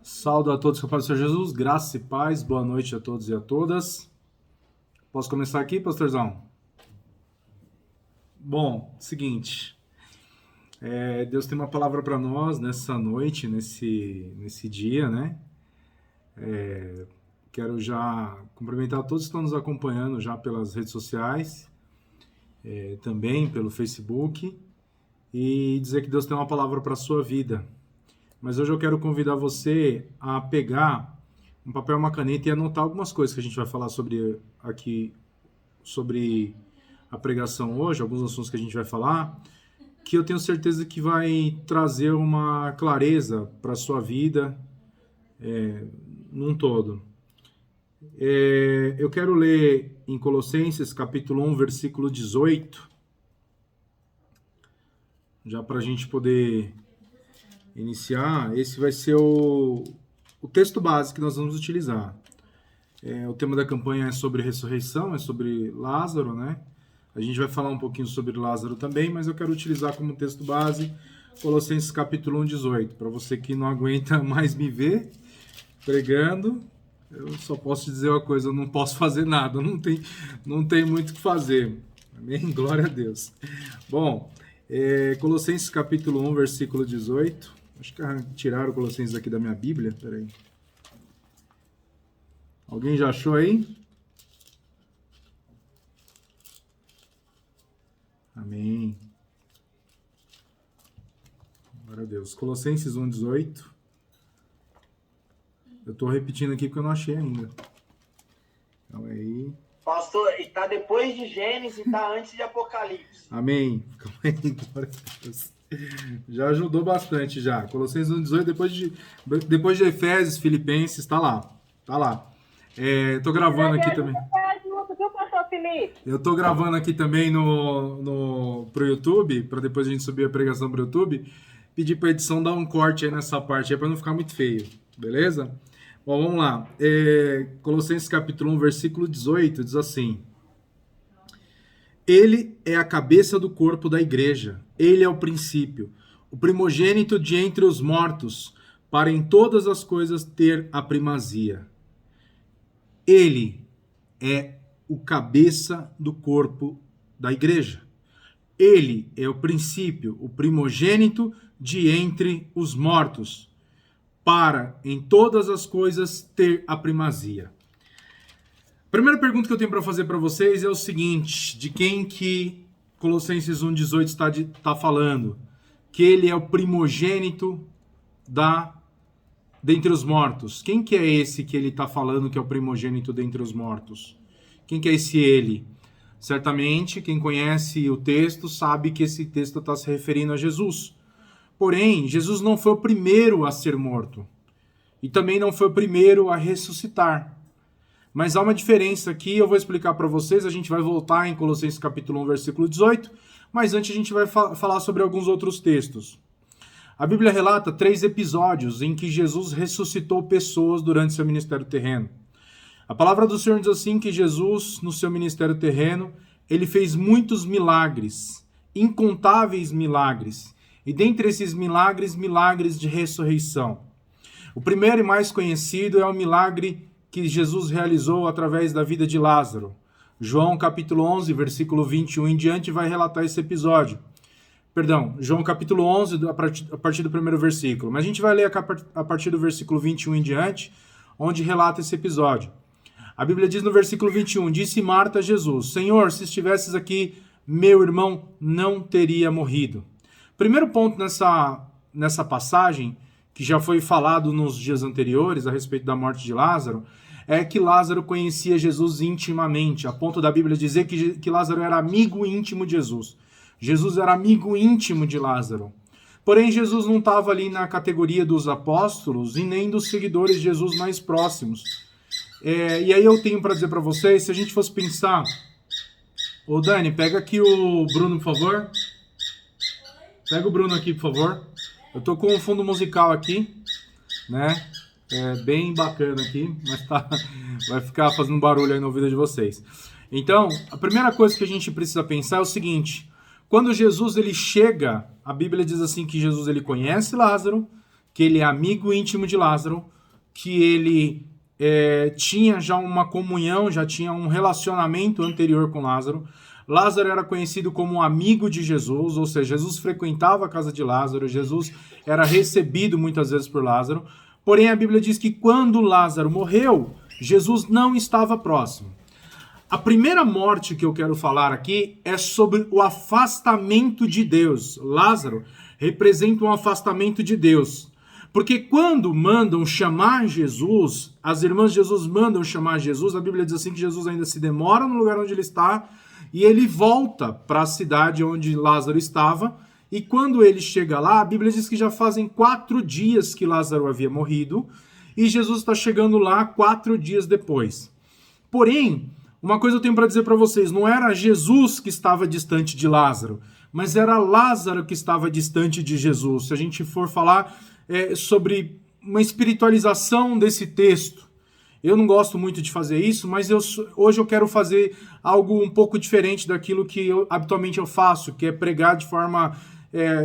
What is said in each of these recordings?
Saúdo a todos com a paz do Senhor Jesus, graça e paz, boa noite a todos e a todas. Posso começar aqui, pastorzão? Bom, seguinte, Deus tem uma palavra para nós nessa noite, nesse dia, né? Quero já cumprimentar todos que estão nos acompanhando já pelas redes sociais, também pelo Facebook, e dizer que Deus tem uma palavra para a sua vida. Mas hoje eu quero convidar você a pegar um papel e uma caneta e anotar algumas coisas que a gente vai falar sobre a pregação hoje, alguns assuntos que a gente vai falar, que eu tenho certeza que vai trazer uma clareza para a sua vida num todo. Eu quero ler em Colossenses capítulo 1, versículo 18, já para a gente poder iniciar. Esse vai ser o texto base que nós vamos utilizar. O tema da campanha é sobre ressurreição, é sobre Lázaro, né? A gente vai falar um pouquinho sobre Lázaro também, mas eu quero utilizar como texto base Colossenses capítulo 1, 18. Para você que não aguenta mais me ver pregando, eu só posso te dizer uma coisa: eu não posso fazer nada, não tem muito o que fazer. Amém? Glória a Deus. Bom, Colossenses capítulo 1, versículo 18. Acho que tiraram o Colossenses aqui da minha Bíblia. Peraí. Alguém já achou aí? Amém. Glória a Deus. Colossenses 1, 18. Eu estou repetindo aqui porque eu não achei ainda. Então aí. Pastor, está depois de Gênesis e está antes de Apocalipse. Amém. Glória a Deus. Já ajudou bastante já. Colossenses 1, 18, depois de Efésios, Filipenses, tá lá. Tô gravando aqui também. Eu tô gravando aqui também pro YouTube, para depois a gente subir a pregação pro YouTube. Pedir pra edição dar um corte aí nessa parte aí para não ficar muito feio, beleza? Bom, vamos lá. Colossenses capítulo 1, versículo 18, diz assim: Ele é a cabeça do corpo da igreja. Ele é o princípio, o primogênito de entre os mortos, para em todas as coisas ter a primazia. Ele é o cabeça do corpo da igreja. Ele é o princípio, o primogênito de entre os mortos, para em todas as coisas ter a primazia. A primeira pergunta que eu tenho para fazer para vocês é o seguinte: de quem que Colossenses 1,18 está falando? Que ele é o primogênito dentre os mortos. Quem que é esse que ele está falando que é o primogênito dentre os mortos? Quem que é esse ele? Certamente, quem conhece o texto sabe que esse texto está se referindo a Jesus. Porém, Jesus não foi o primeiro a ser morto. E também não foi o primeiro a ressuscitar. Mas há uma diferença aqui, eu vou explicar para vocês. A gente vai voltar em Colossenses capítulo 1, versículo 18, mas antes a gente vai falar sobre alguns outros textos. A Bíblia relata 3 episódios em que Jesus ressuscitou pessoas durante seu ministério terreno. A palavra do Senhor diz assim que Jesus, no seu ministério terreno, ele fez muitos milagres, incontáveis milagres, e dentre esses milagres, milagres de ressurreição. O primeiro e mais conhecido é o milagre que Jesus realizou através da vida de Lázaro. João capítulo 11, versículo 21 em diante vai relatar esse episódio. Perdão, João capítulo 11, a partir do primeiro versículo. Mas a gente vai ler a partir do versículo 21 em diante, onde relata esse episódio. A Bíblia diz no versículo 21, disse Marta a Jesus: Senhor, se estivesses aqui, meu irmão não teria morrido. Primeiro ponto nessa passagem, que já foi falado nos dias anteriores a respeito da morte de Lázaro, é que Lázaro conhecia Jesus intimamente, a ponto da Bíblia dizer que Lázaro era amigo íntimo de Jesus. Jesus era amigo íntimo de Lázaro. Porém, Jesus não estava ali na categoria dos apóstolos e nem dos seguidores de Jesus mais próximos. E aí eu tenho para dizer para vocês, se a gente fosse pensar... Ô Dani, pega aqui o Bruno, por favor. Pega o Bruno aqui, por favor. Eu tô com um fundo musical aqui, né? Bem bacana aqui, mas vai ficar fazendo barulho aí no ouvido de vocês. Então, a primeira coisa que a gente precisa pensar é o seguinte: quando Jesus ele chega, a Bíblia diz assim que Jesus ele conhece Lázaro, que ele é amigo íntimo de Lázaro, que ele tinha já uma comunhão, já tinha um relacionamento anterior com Lázaro. Lázaro era conhecido como um amigo de Jesus, ou seja, Jesus frequentava a casa de Lázaro, Jesus era recebido muitas vezes por Lázaro. Porém, a Bíblia diz que quando Lázaro morreu, Jesus não estava próximo. A primeira morte que eu quero falar aqui é sobre o afastamento de Deus. Lázaro representa um afastamento de Deus. Porque quando mandam chamar Jesus, as irmãs de Jesus mandam chamar Jesus, a Bíblia diz assim que Jesus ainda se demora no lugar onde ele está e ele volta para a cidade onde Lázaro estava. E quando ele chega lá, a Bíblia diz que já fazem 4 dias que Lázaro havia morrido e Jesus está chegando lá 4 dias depois. Porém, uma coisa eu tenho para dizer para vocês, não era Jesus que estava distante de Lázaro, mas era Lázaro que estava distante de Jesus. Se a gente for falar sobre uma espiritualização desse texto, eu não gosto muito de fazer isso, mas hoje eu quero fazer algo um pouco diferente daquilo que habitualmente eu faço, que é pregar de forma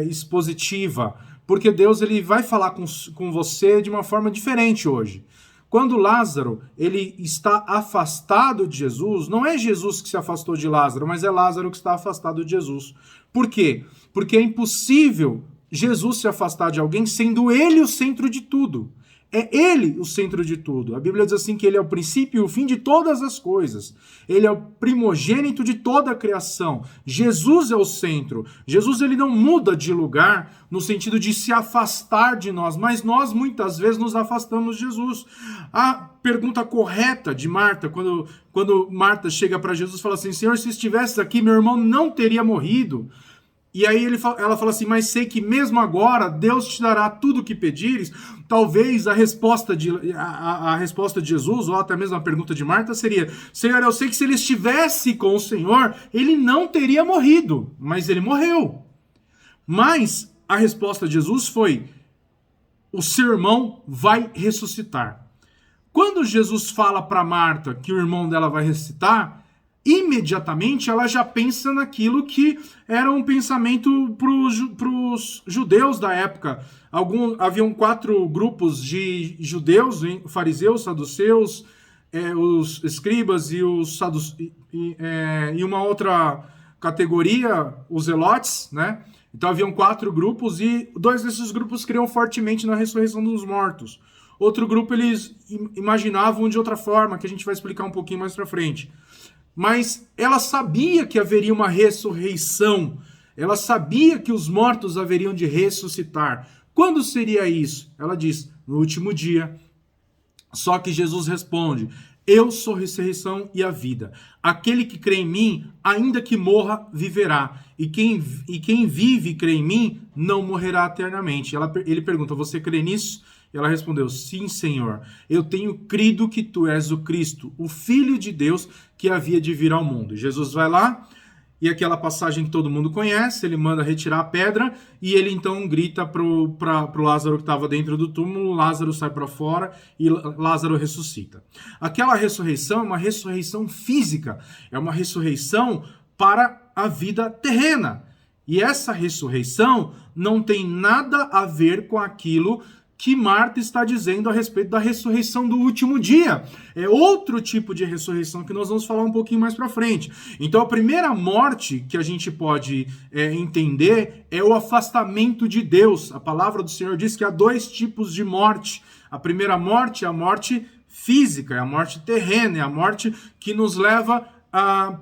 expositiva, porque Deus ele vai falar com você de uma forma diferente hoje. Quando Lázaro ele está afastado de Jesus, não é Jesus que se afastou de Lázaro, mas é Lázaro que está afastado de Jesus. Por quê? Porque é impossível Jesus se afastar de alguém sendo ele o centro de tudo. É ele o centro de tudo. A Bíblia diz assim que ele é o princípio e o fim de todas as coisas. Ele é o primogênito de toda a criação. Jesus é o centro. Jesus ele não muda de lugar no sentido de se afastar de nós, mas nós muitas vezes nos afastamos de Jesus. A pergunta correta de Marta, quando Marta chega para Jesus e fala assim, Senhor, se estivesse aqui, meu irmão não teria morrido. E aí ela fala assim, mas sei que mesmo agora Deus te dará tudo o que pedires. Talvez a resposta de Jesus, ou até mesmo a pergunta de Marta seria, Senhor, eu sei que se ele estivesse com o Senhor, ele não teria morrido, mas ele morreu. Mas a resposta de Jesus foi, o seu irmão vai ressuscitar. Quando Jesus fala para Marta que o irmão dela vai ressuscitar, imediatamente ela já pensa naquilo que era um pensamento para os judeus da época. Haviam 4 grupos de judeus, fariseus, saduceus, os escribas e e uma outra categoria, os zelotes, né? Então haviam 4 grupos e 2 desses grupos criam fortemente na ressurreição dos mortos. Outro grupo eles imaginavam de outra forma, que a gente vai explicar um pouquinho mais para frente. Mas ela sabia que haveria uma ressurreição. Ela sabia que os mortos haveriam de ressuscitar. Quando seria isso? Ela diz, no último dia. Só que Jesus responde, eu sou a ressurreição e a vida. Aquele que crê em mim, ainda que morra, viverá. E quem vive e crê em mim, não morrerá eternamente. Ele pergunta, você crê nisso? Ela respondeu, sim, Senhor, eu tenho crido que tu és o Cristo, o Filho de Deus que havia de vir ao mundo. Jesus vai lá, e aquela passagem que todo mundo conhece, ele manda retirar a pedra, e ele então grita pro Lázaro que estava dentro do túmulo, Lázaro sai para fora, e Lázaro ressuscita. Aquela ressurreição é uma ressurreição física, é uma ressurreição para a vida terrena. E essa ressurreição não tem nada a ver com aquilo que Marta está dizendo a respeito da ressurreição do último dia. É outro tipo de ressurreição que nós vamos falar um pouquinho mais para frente. Então a primeira morte que a gente pode entender é o afastamento de Deus. A palavra do Senhor diz que há 2 tipos de morte. A primeira morte é a morte física, é a morte terrena, é a morte que nos leva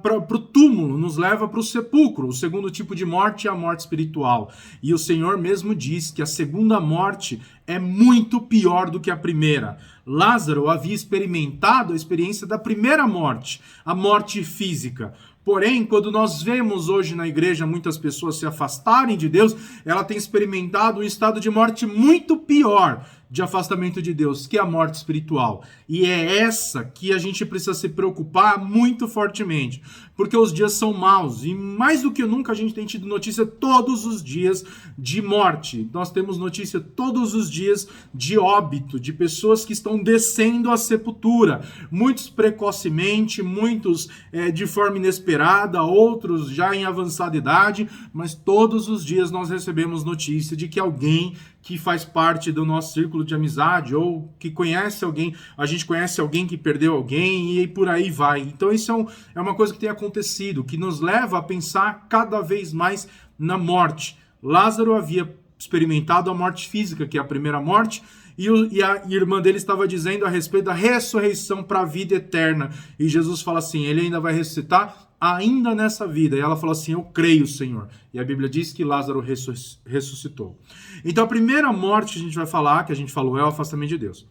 para o túmulo, nos leva para o sepulcro. O segundo tipo de morte é a morte espiritual. E o Senhor mesmo diz que a segunda morte é muito pior do que a primeira. Lázaro havia experimentado a experiência da primeira morte, a morte física. Porém, quando nós vemos hoje na igreja muitas pessoas se afastarem de Deus, ela tem experimentado um estado de morte muito pior de afastamento de Deus, que é a morte espiritual. E é essa que a gente precisa se preocupar muito fortemente, porque os dias são maus, e mais do que nunca a gente tem tido notícia todos os dias de morte. Nós temos notícia todos os dias de óbito, de pessoas que estão descendo à sepultura, muitos precocemente, muitos de forma inesperada, outros já em avançada idade, mas todos os dias nós recebemos notícia de que alguém que faz parte do nosso círculo de amizade, ou que conhece alguém, a gente conhece alguém que perdeu alguém, e por aí vai. Então isso é uma coisa que tem acontecido, que nos leva a pensar cada vez mais na morte. Lázaro havia experimentado a morte física, que é a primeira morte, e a irmã dele estava dizendo a respeito da ressurreição para a vida eterna. E Jesus fala assim, ele ainda vai ressuscitar ainda nessa vida. E ela fala assim, eu creio, Senhor. E a Bíblia diz que Lázaro ressuscitou. Então a primeira morte que a gente vai falar, que a gente falou, é o afastamento de Deus.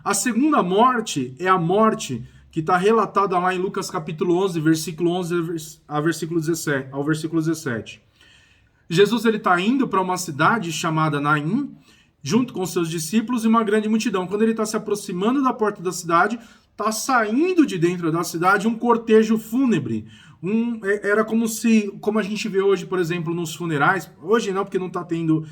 A segunda morte é a morte que está relatada lá em Lucas capítulo 11, versículo 11 ao versículo 17. Jesus está indo para uma cidade chamada Naim, junto com seus discípulos e uma grande multidão. Quando ele está se aproximando da porta da cidade, está saindo de dentro da cidade um cortejo fúnebre. Era como a gente vê hoje, por exemplo, nos funerais. Hoje não, porque não está tendo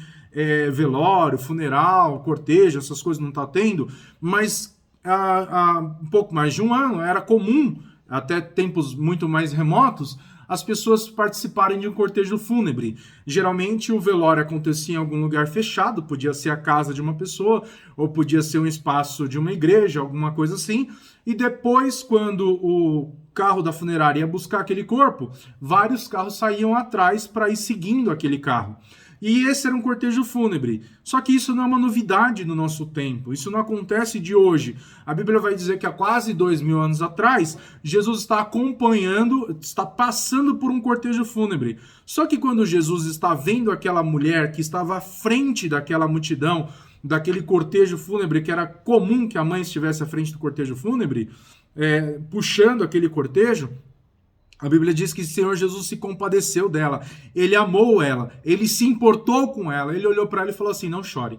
velório, funeral, cortejo, essas coisas não está tendo. Mas há um pouco mais de um ano era comum, até tempos muito mais remotos, as pessoas participarem de um cortejo fúnebre. Geralmente o velório acontecia em algum lugar fechado, podia ser a casa de uma pessoa, ou podia ser um espaço de uma igreja, alguma coisa assim. E depois, quando o carro da funerária ia buscar aquele corpo, vários carros saíam atrás para ir seguindo aquele carro. E esse era um cortejo fúnebre. Só que isso não é uma novidade no nosso tempo. Isso não acontece de hoje. A Bíblia vai dizer que há quase 2000 anos atrás, Jesus está acompanhando, está passando por um cortejo fúnebre. Só que quando Jesus está vendo aquela mulher que estava à frente daquela multidão, daquele cortejo fúnebre, que era comum que a mãe estivesse à frente do cortejo fúnebre, puxando aquele cortejo, a Bíblia diz que o Senhor Jesus se compadeceu dela, ele amou ela, ele se importou com ela, ele olhou para ela e falou assim, não chore.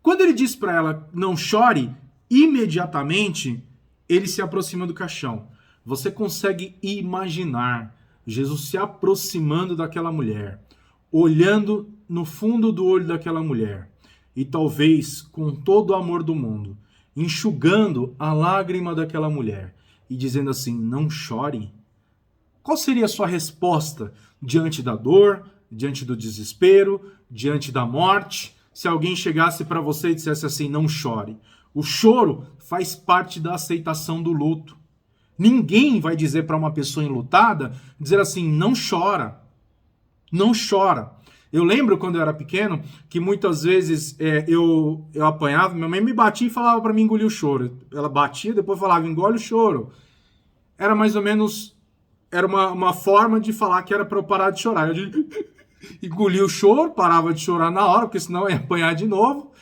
Quando ele disse para ela, não chore, imediatamente ele se aproxima do caixão. Você consegue imaginar Jesus se aproximando daquela mulher, olhando no fundo do olho daquela mulher, e talvez com todo o amor do mundo, enxugando a lágrima daquela mulher, e dizendo assim, não chore. Qual seria a sua resposta diante da dor, diante do desespero, diante da morte? Se alguém chegasse para você e dissesse assim, não chore. O choro faz parte da aceitação do luto. Ninguém vai dizer para uma pessoa enlutada, dizer assim, não chora. Não chora. Eu lembro quando eu era pequeno, que muitas vezes eu apanhava, minha mãe me batia e falava para mim engolir o choro. Ela batia, depois falava, engole o choro. Era mais ou menos... Era uma forma de falar que era para eu parar de chorar. Eu engolia o choro, parava de chorar na hora, porque senão eu ia apanhar de novo.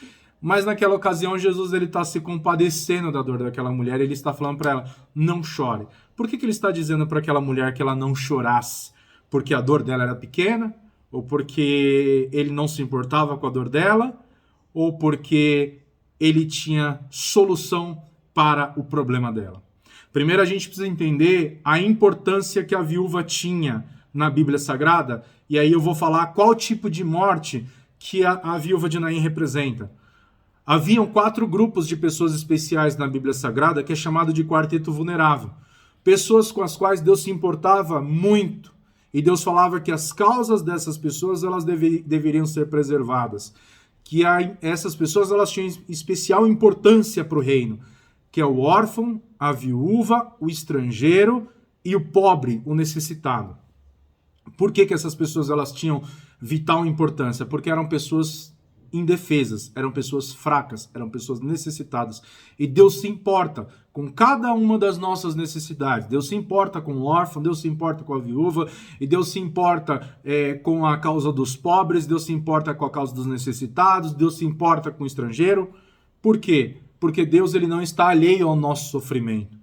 Mas naquela ocasião, Jesus está se compadecendo da dor daquela mulher. Ele está falando para ela, não chore. Por que ele está dizendo para aquela mulher que ela não chorasse? Porque a dor dela era pequena? Ou porque ele não se importava com a dor dela? Ou porque ele tinha solução para o problema dela? Primeiro a gente precisa entender a importância que a viúva tinha na Bíblia Sagrada, e aí eu vou falar qual tipo de morte que a viúva de Naim representa. Haviam 4 grupos de pessoas especiais na Bíblia Sagrada, que é chamado de quarteto vulnerável. Pessoas com as quais Deus se importava muito, e Deus falava que as causas dessas pessoas elas deveriam ser preservadas, que essas pessoas elas tinham especial importância para o reino, que é o órfão, a viúva, o estrangeiro e o pobre, o necessitado. Por que essas pessoas elas tinham vital importância? Porque eram pessoas indefesas, eram pessoas fracas, eram pessoas necessitadas. E Deus se importa com cada uma das nossas necessidades. Deus se importa com o órfão, Deus se importa com a viúva, e Deus se importa com a causa dos pobres, Deus se importa com a causa dos necessitados, Deus se importa com o estrangeiro. Por quê? Porque Deus ele não está alheio ao nosso sofrimento.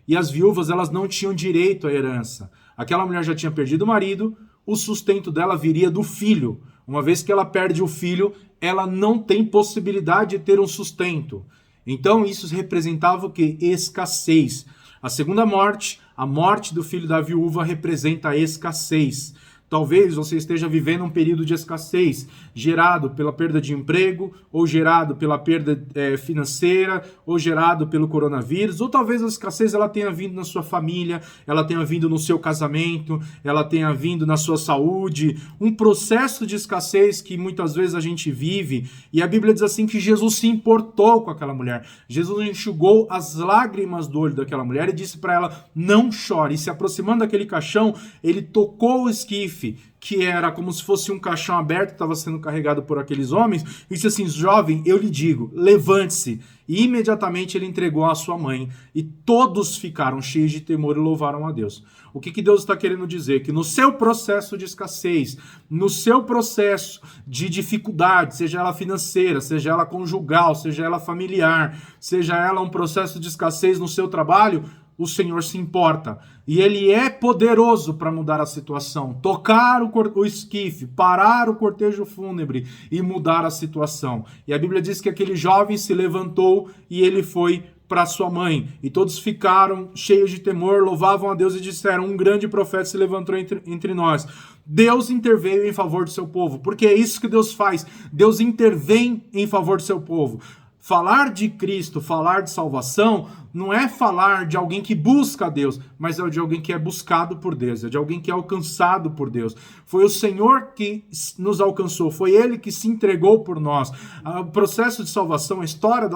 E as viúvas elas não tinham direito à herança. Aquela mulher já tinha perdido o marido, o sustento dela viria do filho. Uma vez que ela perde o filho, ela não tem possibilidade de ter um sustento. Então isso representava o quê? Escassez. A segunda morte, a morte do filho da viúva, representa a escassez. Talvez você esteja vivendo um período de escassez, gerado pela perda de emprego, ou gerado pela perda financeira, ou gerado pelo coronavírus, ou talvez a escassez ela tenha vindo na sua família, ela tenha vindo no seu casamento, ela tenha vindo na sua saúde, um processo de escassez que muitas vezes a gente vive, e a Bíblia diz assim que Jesus se importou com aquela mulher. Jesus enxugou as lágrimas do olho daquela mulher e disse para ela, não chore. E se aproximando daquele caixão, ele tocou o esquife, que era como se fosse um caixão aberto, que estava sendo carregado por aqueles homens, e disse assim, jovem, eu lhe digo, levante-se. E imediatamente ele entregou à sua mãe, e todos ficaram cheios de temor e louvaram a Deus. O que Deus está querendo dizer? Que no seu processo de escassez, no seu processo de dificuldade, seja ela financeira, seja ela conjugal, seja ela familiar, seja ela um processo de escassez no seu trabalho, o Senhor se importa. E Ele é poderoso para mudar a situação, tocar o esquife, parar o cortejo fúnebre e mudar a situação. E a Bíblia diz que aquele jovem se levantou e ele foi para sua mãe. E todos ficaram cheios de temor, louvavam a Deus e disseram, um grande profeta se levantou entre nós. Deus interveio em favor do seu povo, porque é isso que Deus faz. Deus intervém em favor do seu povo. Falar de Cristo, falar de salvação, não é falar de alguém que busca a Deus, mas é de alguém que é buscado por Deus, é de alguém que é alcançado por Deus. Foi o Senhor que nos alcançou, foi Ele que se entregou por nós. O processo de salvação, a história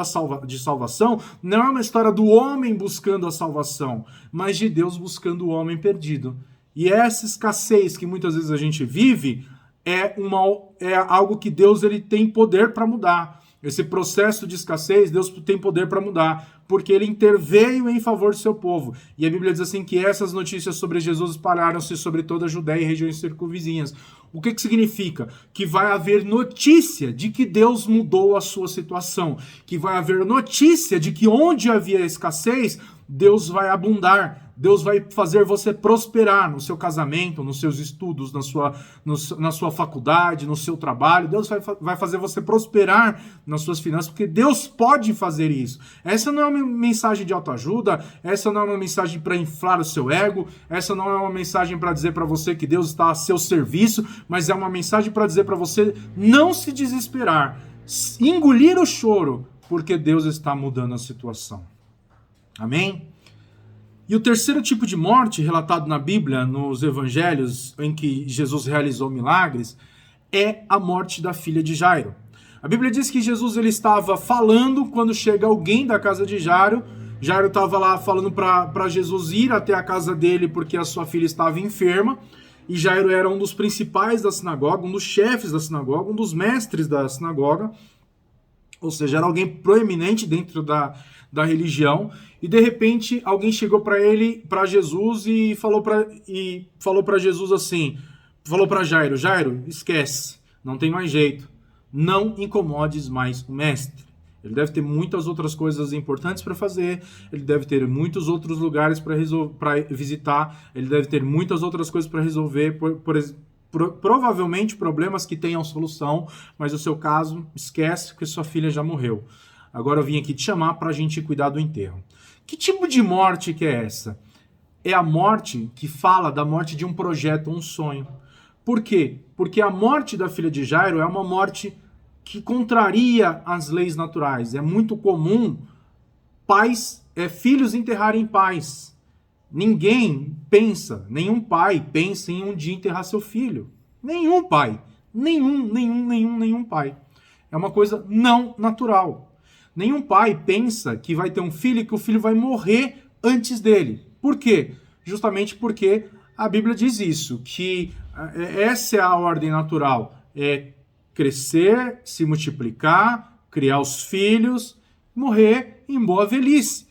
de salvação, não é uma história do homem buscando a salvação, mas de Deus buscando o homem perdido. E essa escassez que muitas vezes a gente vive é algo que Deus ele tem poder para mudar. Esse processo de escassez, Deus tem poder para mudar, porque Ele interveio em favor do seu povo. E a Bíblia diz assim que essas notícias sobre Jesus espalharam-se sobre toda a Judéia e regiões circunvizinhas. O que significa? Que vai haver notícia de que Deus mudou a sua situação, que vai haver notícia de que onde havia escassez, Deus vai abundar. Deus vai fazer você prosperar no seu casamento, nos seus estudos, na sua faculdade, no seu trabalho. Deus vai fazer você prosperar nas suas finanças, porque Deus pode fazer isso. Essa não é uma mensagem de autoajuda, essa não é uma mensagem para inflar o seu ego, essa não é uma mensagem para dizer para você que Deus está a seu serviço, mas é uma mensagem para dizer para você não se desesperar, engolir o choro, porque Deus está mudando a situação. Amém? E o terceiro tipo de morte relatado na Bíblia, nos evangelhos em que Jesus realizou milagres, é a morte da filha de Jairo. A Bíblia diz que Jesus ele estava falando quando chega alguém da casa de Jairo. Jairo estava lá falando para Jesus ir até a casa dele porque a sua filha estava enferma. E Jairo era um dos principais da sinagoga, um dos chefes da sinagoga, um dos mestres da sinagoga. Ou seja, era alguém proeminente dentro da religião, e de repente alguém chegou para Jesus e falou para Jesus assim, falou para Jairo, esquece, não tem mais jeito, não incomodes mais o mestre. Ele deve ter muitas outras coisas importantes para fazer, ele deve ter muitos outros lugares para visitar, ele deve ter muitas outras coisas para resolver, provavelmente problemas que tenham solução, mas o seu caso, esquece, porque sua filha já morreu. Agora eu vim aqui te chamar para a gente cuidar do enterro. Que tipo de morte que é essa? É a morte que fala da morte de um projeto, um sonho. Por quê? Porque a morte da filha de Jairo é uma morte que contraria as leis naturais. É muito comum filhos enterrarem pais. Ninguém pensa, nenhum pai pensa em um dia enterrar seu filho. Nenhum pai. Nenhum pai. É uma coisa não natural. Nenhum pai pensa que vai ter um filho e que o filho vai morrer antes dele. Por quê? Justamente porque a Bíblia diz isso, que essa é a ordem natural. É crescer, se multiplicar, criar os filhos, morrer em boa velhice.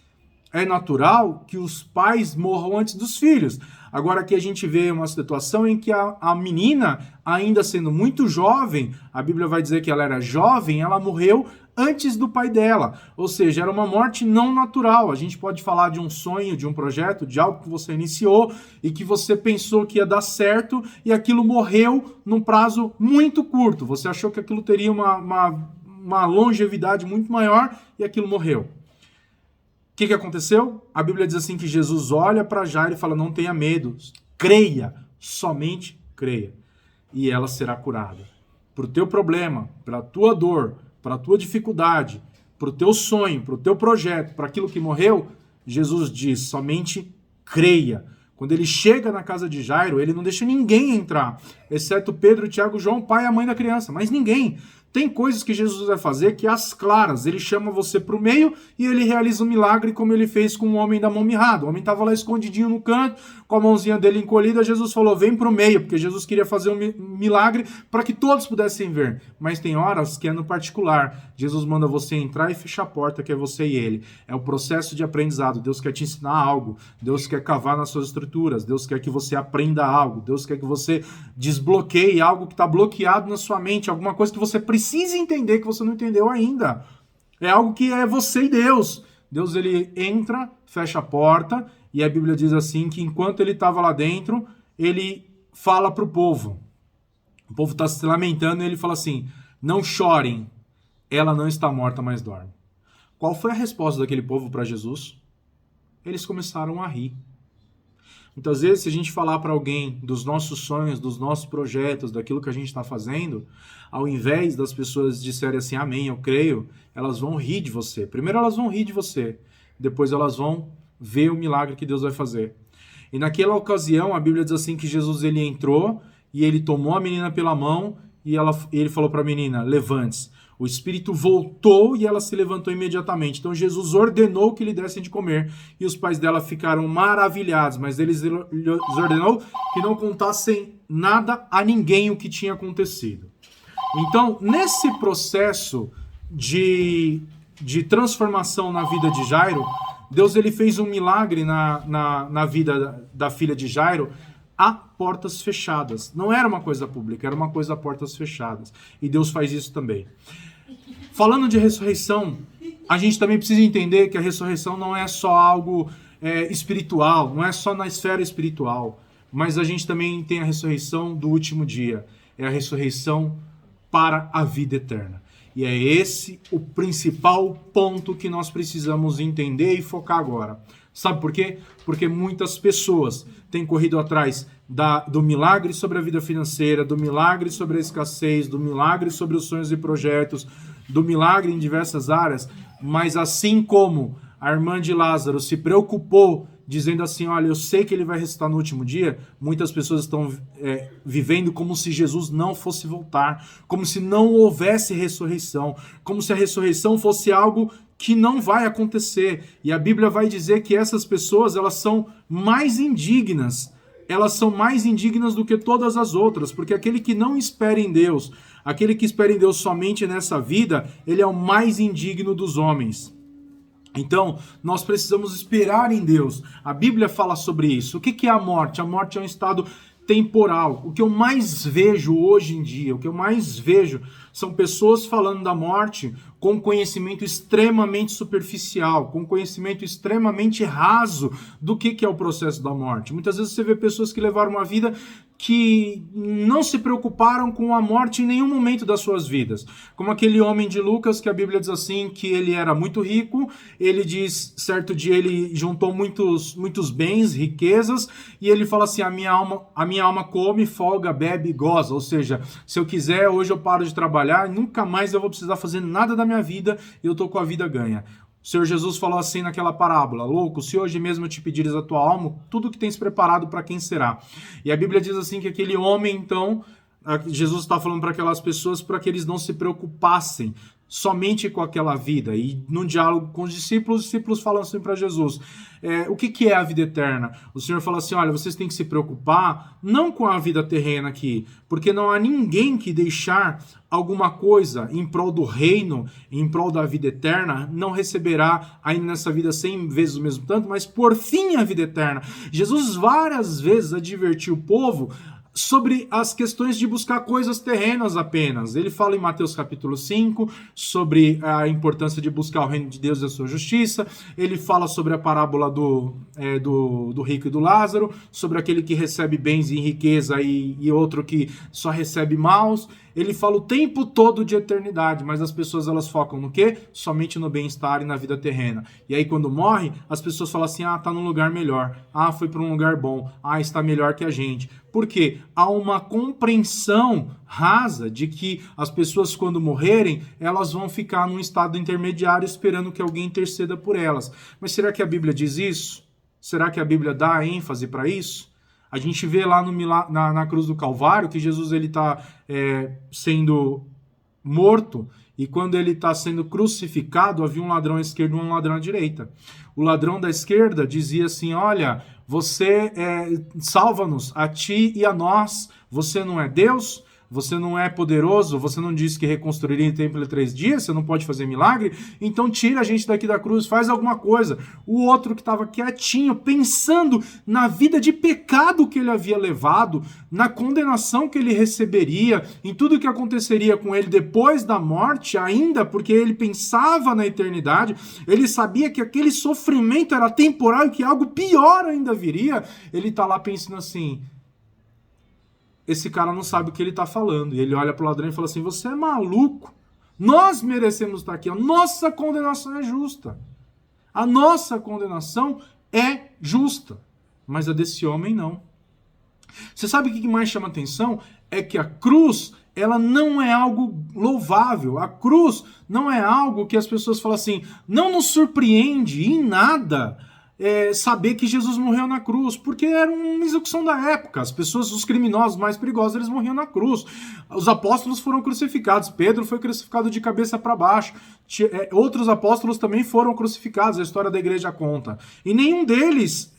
É natural que os pais morram antes dos filhos. Agora aqui a gente vê uma situação em que a menina, ainda sendo muito jovem, a Bíblia vai dizer que ela era jovem, ela morreu antes do pai dela. Ou seja, era uma morte não natural. A gente pode falar de um sonho, de um projeto, de algo que você iniciou e que você pensou que ia dar certo e aquilo morreu num prazo muito curto. Você achou que aquilo teria uma longevidade muito maior e aquilo morreu. O que aconteceu? A Bíblia diz assim que Jesus olha para Jairo e fala, não tenha medo, creia, somente creia. e ela será curada. Para o teu problema, para a tua dor, para a tua dificuldade, para o teu sonho, para o teu projeto, para aquilo que morreu, Jesus diz, somente creia. Quando ele chega na casa de Jairo, ele não deixa ninguém entrar, exceto Pedro, Tiago, João, pai e a mãe da criança, mas ninguém. Tem coisas que Jesus vai fazer que às claras, ele chama você para o meio e ele realiza um milagre como ele fez com o homem da mão mirrada. O homem estava lá escondidinho no canto, com a mãozinha dele encolhida, Jesus falou, vem para o meio, porque Jesus queria fazer um milagre para que todos pudessem ver. Mas tem horas que é no particular. Jesus manda você entrar e fechar a porta, que é você e ele. É o processo de aprendizado. Deus quer te ensinar algo. Deus quer cavar nas suas estruturas. Deus quer que você aprenda algo. Deus quer que você desbloqueie algo que está bloqueado na sua mente, alguma coisa que você precisa entender que você não entendeu ainda. É algo que é você e Deus. Deus, ele entra, fecha a porta, e a Bíblia diz assim, que enquanto ele estava lá dentro, ele fala para o povo. O povo está se lamentando e ele fala assim, não chorem, ela não está morta, mas dorme. Qual foi a resposta daquele povo para Jesus? Eles começaram a rir. Muitas vezes, se a gente falar para alguém dos nossos sonhos, dos nossos projetos, daquilo que a gente está fazendo, ao invés das pessoas disserem assim, amém, eu creio, elas vão rir de você. Primeiro elas vão rir de você, depois elas vão ver o milagre que Deus vai fazer. E naquela ocasião, a Bíblia diz assim que Jesus ele entrou e ele tomou a menina pela mão e ele falou para a menina, levante-se. O espírito voltou e ela se levantou imediatamente. Então Jesus ordenou que lhe dessem de comer. E os pais dela ficaram maravilhados, mas eles ordenou que não contassem nada a ninguém o que tinha acontecido. Então, nesse processo de transformação na vida de Jairo, Deus ele fez um milagre na vida da filha de Jairo a portas fechadas. Não era uma coisa pública, era uma coisa a portas fechadas. E Deus faz isso também. Falando de ressurreição, a gente também precisa entender que a ressurreição não é só algo espiritual, não é só na esfera espiritual, mas a gente também tem a ressurreição do último dia. É a ressurreição para a vida eterna. E é esse o principal ponto que nós precisamos entender e focar agora. Sabe por quê? Porque muitas pessoas têm corrido atrás do milagre sobre a vida financeira, do milagre sobre a escassez, do milagre sobre os sonhos e projetos, do milagre em diversas áreas, mas assim como a irmã de Lázaro se preocupou dizendo assim, olha, eu sei que ele vai ressuscitar no último dia, muitas pessoas estão vivendo como se Jesus não fosse voltar, como se não houvesse ressurreição, como se a ressurreição fosse algo que não vai acontecer. E a Bíblia vai dizer que essas pessoas, elas são mais indignas do que todas as outras, porque aquele que não espera em Deus, aquele que espera em Deus somente nessa vida, ele é o mais indigno dos homens. Então, nós precisamos esperar em Deus. A Bíblia fala sobre isso. O que é a morte? A morte é um estado temporal. O que eu mais vejo hoje em dia, o que eu mais vejo são pessoas falando da morte com conhecimento extremamente superficial, com conhecimento extremamente raso do que é o processo da morte. Muitas vezes você vê pessoas que levaram uma vida que não se preocuparam com a morte em nenhum momento das suas vidas. Como aquele homem de Lucas, que a Bíblia diz assim, que ele era muito rico, ele diz, certo dia ele juntou muitos bens, riquezas, e ele fala assim, a minha alma come, folga, bebe e goza, ou seja, se eu quiser, hoje eu paro de trabalhar, nunca mais eu vou precisar fazer nada da minha vida, e eu tô com a vida ganha. O Senhor Jesus falou assim naquela parábola, louco, se hoje mesmo eu te pedires a tua alma, tudo que tens preparado para quem será? E a Bíblia diz assim que aquele homem, então, Jesus está falando para aquelas pessoas para que eles não se preocupassem somente com aquela vida. E num diálogo com os discípulos falam assim para Jesus, o que é a vida eterna? O Senhor fala assim, olha, vocês têm que se preocupar não com a vida terrena aqui, porque não há ninguém que deixar alguma coisa em prol do reino, em prol da vida eterna, não receberá ainda nessa vida 100 vezes o mesmo tanto, mas por fim a vida eterna. Jesus várias vezes advertiu o povo sobre as questões de buscar coisas terrenas apenas. Ele fala em Mateus capítulo 5 sobre a importância de buscar o reino de Deus e a sua justiça. Ele fala sobre a parábola do rico e do Lázaro, sobre aquele que recebe bens e riqueza e outro que só recebe maus. Ele fala o tempo todo de eternidade, mas as pessoas elas focam no quê? Somente no bem-estar e na vida terrena. E aí quando morre, as pessoas falam assim, tá num lugar melhor, foi para um lugar bom, está melhor que a gente. Porque há uma compreensão rasa de que as pessoas, quando morrerem, elas vão ficar num estado intermediário esperando que alguém interceda por elas. Mas será que a Bíblia diz isso? Será que a Bíblia dá ênfase para isso? A gente vê lá na cruz do Calvário que Jesus está sendo morto, e quando ele está sendo crucificado, havia um ladrão à esquerda e um ladrão à direita. O ladrão da esquerda dizia assim: olha, você salva-nos, a ti e a nós, você não é Deus? Você não é poderoso? Você não disse que reconstruiria o templo em 3 dias? Você não pode fazer milagre? Então tira a gente daqui da cruz, faz alguma coisa. O outro que estava quietinho, pensando na vida de pecado que ele havia levado, na condenação que ele receberia, em tudo que aconteceria com ele depois da morte ainda, porque ele pensava na eternidade, ele sabia que aquele sofrimento era temporal e que algo pior ainda viria. Ele está lá pensando assim: esse cara não sabe o que ele está falando. E ele olha para o ladrão e fala assim: você é maluco? Nós merecemos estar aqui. A nossa condenação é justa. A nossa condenação é justa. Mas a desse homem não. Você sabe o que mais chama atenção? É que a cruz, ela não é algo louvável. A cruz não é algo que as pessoas falam assim: não nos surpreende em nada saber que Jesus morreu na cruz, porque era uma execução da época. As pessoas, os criminosos mais perigosos, eles morriam na cruz. Os apóstolos foram crucificados. Pedro foi crucificado de cabeça para baixo. Outros apóstolos também foram crucificados. A história da igreja conta. E nenhum deles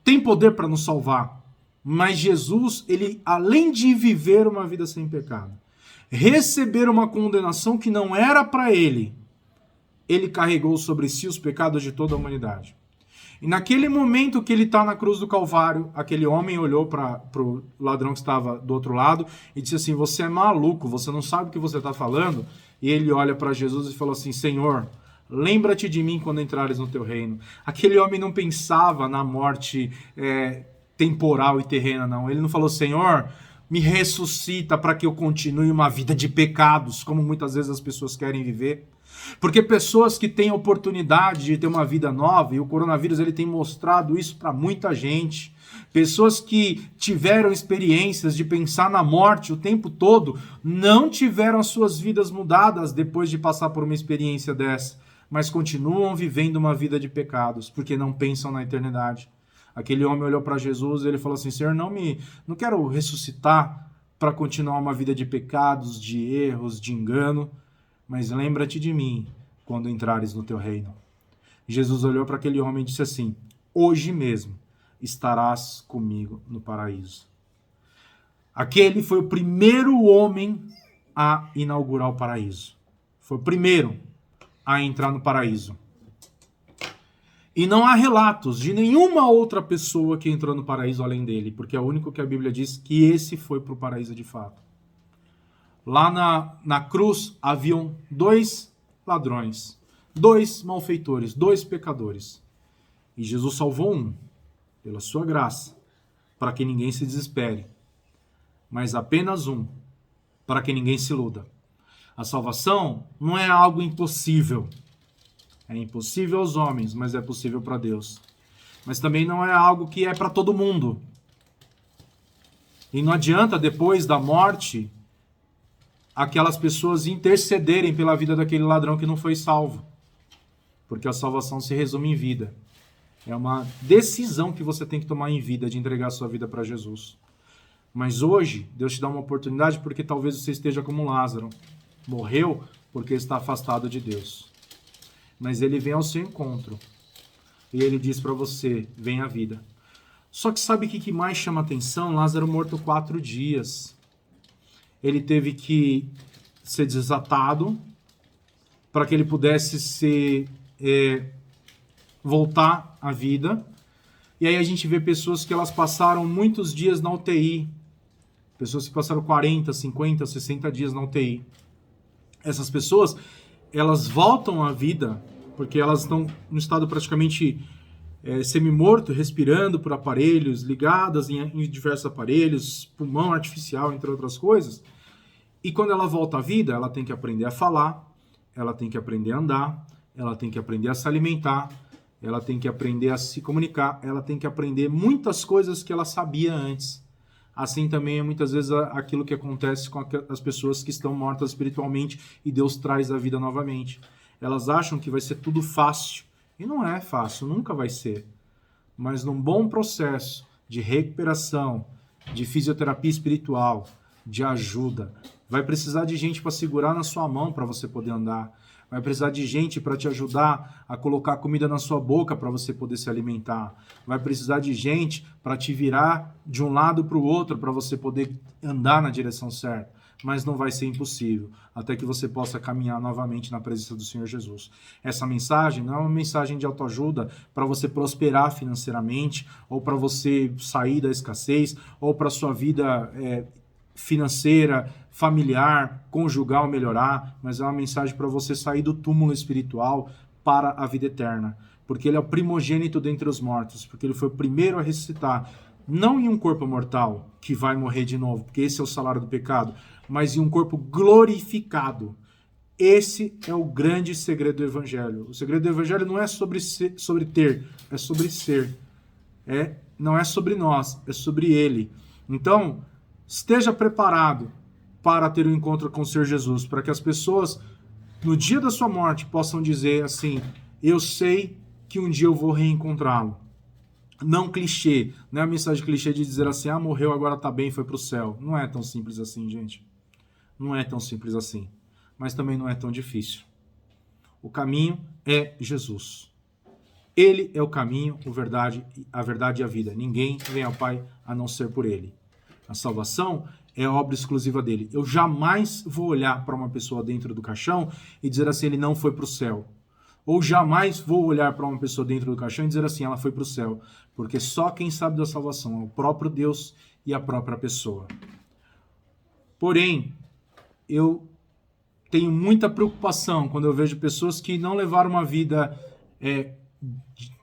tem poder para nos salvar. Mas Jesus, ele, além de viver uma vida sem pecado, receber uma condenação que não era para ele, ele carregou sobre si os pecados de toda a humanidade. E naquele momento que ele está na cruz do Calvário, aquele homem olhou para o ladrão que estava do outro lado e disse assim: você é maluco, você não sabe o que você está falando? E ele olha para Jesus e falou assim: Senhor, lembra-te de mim quando entrares no teu reino. Aquele homem não pensava na morte temporal e terrena, não. Ele não falou: Senhor, me ressuscita para que eu continue uma vida de pecados, como muitas vezes as pessoas querem viver. Porque pessoas que têm a oportunidade de ter uma vida nova, e o coronavírus ele tem mostrado isso para muita gente, pessoas que tiveram experiências de pensar na morte o tempo todo, não tiveram as suas vidas mudadas depois de passar por uma experiência dessa, mas continuam vivendo uma vida de pecados, porque não pensam na eternidade. Aquele homem olhou para Jesus e ele falou assim: Senhor, não quero ressuscitar para continuar uma vida de pecados, de erros, de engano, mas lembra-te de mim quando entrares no teu reino. Jesus olhou para aquele homem e disse assim: hoje mesmo estarás comigo no paraíso. Aquele foi o primeiro homem a inaugurar o paraíso. Foi o primeiro a entrar no paraíso. E não há relatos de nenhuma outra pessoa que entrou no paraíso além dele, porque é o único que a Bíblia diz que esse foi para o paraíso de fato. Lá na cruz haviam 2 ladrões, 2 malfeitores, 2 pecadores. E Jesus salvou um, pela sua graça, para que ninguém se desespere. Mas apenas um, para que ninguém se iluda. A salvação não é algo impossível. É impossível aos homens, mas é possível para Deus. Mas também não é algo que é para todo mundo. E não adianta, depois da morte, aquelas pessoas intercederem pela vida daquele ladrão que não foi salvo. Porque a salvação se resume em vida. É uma decisão que você tem que tomar em vida, de entregar a sua vida para Jesus. Mas hoje, Deus te dá uma oportunidade porque talvez você esteja como Lázaro. Morreu porque está afastado de Deus. Mas ele vem ao seu encontro. E ele diz para você: vem a vida. Só que sabe o que mais chama atenção? Lázaro morto 4 dias. Ele teve que ser desatado para que ele pudesse voltar à vida. E aí a gente vê pessoas que elas passaram muitos dias na UTI. Pessoas que passaram 40, 50, 60 dias na UTI. Essas pessoas, elas voltam à vida porque elas estão no estado praticamente semi-morto, respirando por aparelhos, ligadas em diversos aparelhos, pulmão artificial, entre outras coisas. E quando ela volta à vida, ela tem que aprender a falar, ela tem que aprender a andar, ela tem que aprender a se alimentar, ela tem que aprender a se comunicar, ela tem que aprender muitas coisas que ela sabia antes. Assim também é muitas vezes aquilo que acontece com as pessoas que estão mortas espiritualmente e Deus traz a vida novamente. Elas acham que vai ser tudo fácil. E não é fácil, nunca vai ser. Mas num bom processo de recuperação, de fisioterapia espiritual, de ajuda, vai precisar de gente para segurar na sua mão para você poder andar. Vai precisar de gente para te ajudar a colocar comida na sua boca para você poder se alimentar. Vai precisar de gente para te virar de um lado para o outro para você poder andar na direção certa. Mas não vai ser impossível, até que você possa caminhar novamente na presença do Senhor Jesus. Essa mensagem não é uma mensagem de autoajuda para você prosperar financeiramente, ou para você sair da escassez, ou para a sua vida financeira, familiar, conjugal melhorar, mas é uma mensagem para você sair do túmulo espiritual para a vida eterna, porque ele é o primogênito dentre os mortos, porque ele foi o primeiro a ressuscitar, não em um corpo mortal, que vai morrer de novo, porque esse é o salário do pecado, mas em um corpo glorificado. Esse é o grande segredo do Evangelho. O segredo do Evangelho não é sobre ter, é sobre ser. Não é sobre nós, é sobre ele. Então, esteja preparado para ter um encontro com o Senhor Jesus, para que as pessoas, no dia da sua morte, possam dizer assim: eu sei que um dia eu vou reencontrá-lo. Não clichê, não é a mensagem clichê de dizer assim: ah, morreu, agora tá bem, foi pro céu. Não é tão simples assim, gente. Não é tão simples assim. Mas também não é tão difícil. O caminho é Jesus. Ele é o caminho, a verdade e a vida. Ninguém vem ao Pai a não ser por ele. A salvação é obra exclusiva dele. Eu jamais vou olhar para uma pessoa dentro do caixão e dizer assim: ele não foi para o céu. Ou jamais vou olhar para uma pessoa dentro do caixão e dizer assim: ela foi para o céu. Porque só quem sabe da salvação é o próprio Deus e a própria pessoa. Porém, eu tenho muita preocupação quando eu vejo pessoas que não levaram uma vida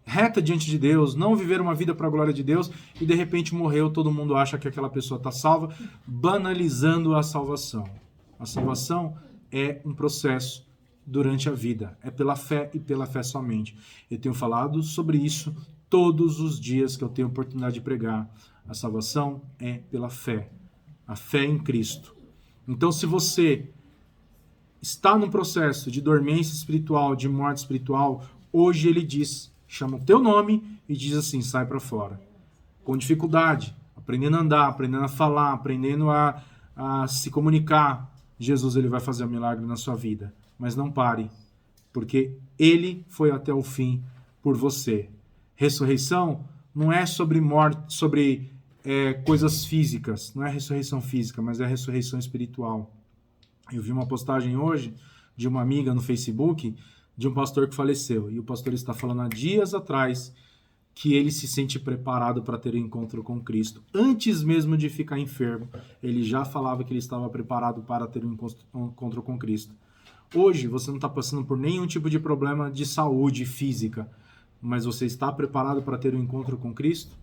reta diante de Deus, não viveram uma vida para a glória de Deus e de repente morreu, todo mundo acha que aquela pessoa está salva, banalizando a salvação. A salvação é um processo durante a vida, é pela fé e pela fé somente. Eu tenho falado sobre isso todos os dias que eu tenho oportunidade de pregar. A salvação é pela fé, a fé em Cristo. Então, se você está num processo de dormência espiritual, de morte espiritual, hoje ele diz, chama o teu nome e diz assim: sai para fora. Com dificuldade, aprendendo a andar, aprendendo a falar, aprendendo a se comunicar, Jesus ele vai fazer um milagre na sua vida. Mas não pare, porque ele foi até o fim por você. Ressurreição não é sobre morte, sobre coisas físicas, não é ressurreição física, mas é ressurreição espiritual. Eu vi uma postagem hoje de uma amiga no Facebook de um pastor que faleceu. E o pastor está falando há dias atrás que ele se sente preparado para ter um encontro com Cristo. Antes mesmo de ficar enfermo, ele já falava que ele estava preparado para ter um encontro com Cristo. Hoje, você não está passando por nenhum tipo de problema de saúde física, mas você está preparado para ter um encontro com Cristo?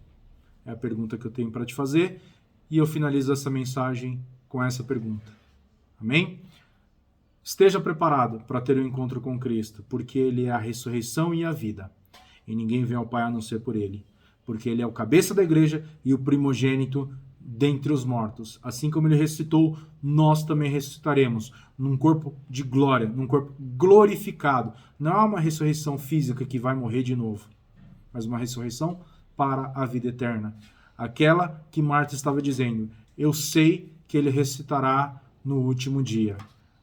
É a pergunta que eu tenho para te fazer. E eu finalizo essa mensagem com essa pergunta. Amém? Esteja preparado para ter um encontro com Cristo, porque ele é a ressurreição e a vida. E ninguém vem ao Pai a não ser por ele. Porque ele é o cabeça da igreja e o primogênito dentre os mortos. Assim como ele ressuscitou, nós também ressuscitaremos num corpo de glória, num corpo glorificado. Não é uma ressurreição física que vai morrer de novo, mas uma ressurreição para a vida eterna. Aquela que Marta estava dizendo: eu sei que ele ressuscitará no último dia.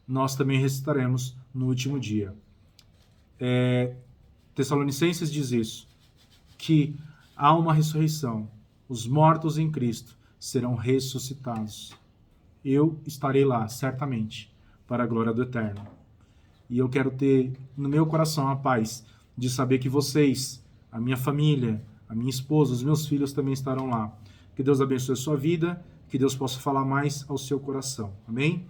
Nós também ressuscitaremos no último dia. Tessalonicenses diz isso, que há uma ressurreição. Os mortos em Cristo serão ressuscitados. Eu estarei lá, certamente, para a glória do Eterno. E eu quero ter no meu coração a paz de saber que vocês, a minha família, a minha esposa, os meus filhos também estarão lá. Que Deus abençoe a sua vida, que Deus possa falar mais ao seu coração. Amém?